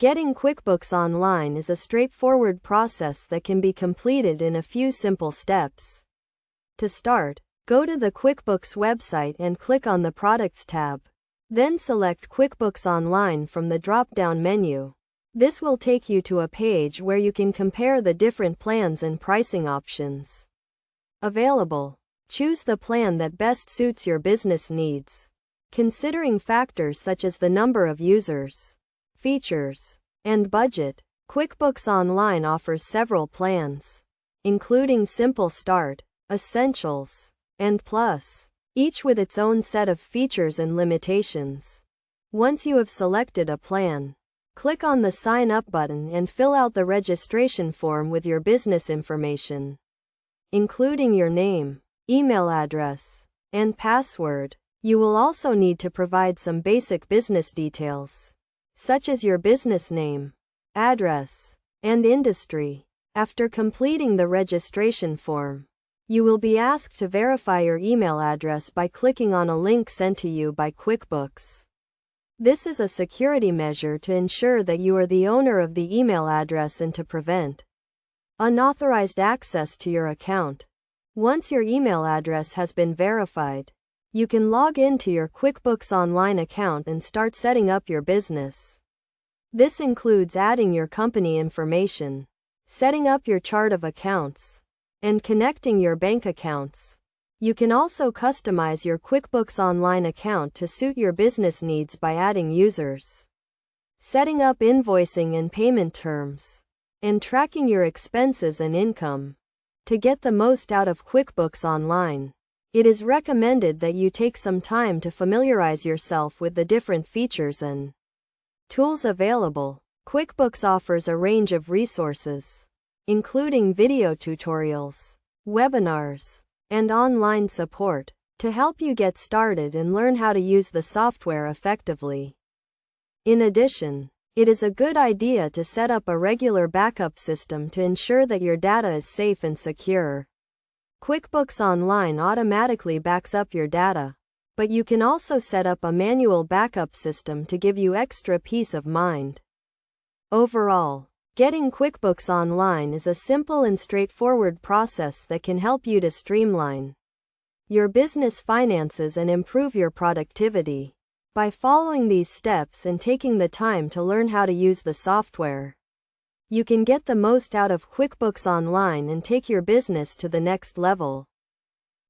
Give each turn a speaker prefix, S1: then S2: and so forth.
S1: Getting QuickBooks Online is a straightforward process that can be completed in a few simple steps. To start, go to the QuickBooks website and click on the Products tab. Then select QuickBooks Online from the drop-down menu. This will take you to a page where you can compare the different plans and pricing options available. Choose the plan that best suits your business needs, considering factors such as the number of users, features, and budget. QuickBooks Online offers several plans, including Simple Start, Essentials, and Plus, each with its own set of features and limitations. Once you have selected a plan, click on the Sign Up button and fill out the registration form with your business information, including your name, email address, and password. You will also need to provide some basic business details, such as your business name, address, and industry. After completing the registration form, you will be asked to verify your email address by clicking on a link sent to you by QuickBooks. This is a security measure to ensure that you are the owner of the email address and to prevent unauthorized access to your account. Once your email address has been verified, you can log into your QuickBooks Online account and start setting up your business. This includes adding your company information, setting up your chart of accounts, and connecting your bank accounts. You can also customize your QuickBooks Online account to suit your business needs by adding users, setting up invoicing and payment terms, and tracking your expenses and income. To get the most out of QuickBooks Online, it is recommended that you take some time to familiarize yourself with the different features and tools available. QuickBooks offers a range of resources, including video tutorials, webinars, and online support, to help you get started and learn how to use the software effectively. In addition, it is a good idea to set up a regular backup system to ensure that your data is safe and secure. QuickBooks Online automatically backs up your data, but you can also set up a manual backup system to give you extra peace of mind. Overall, getting QuickBooks Online is a simple and straightforward process that can help you to streamline your business finances and improve your productivity. By following these steps and taking the time to learn how to use the software, you can get the most out of QuickBooks Online and take your business to the next level.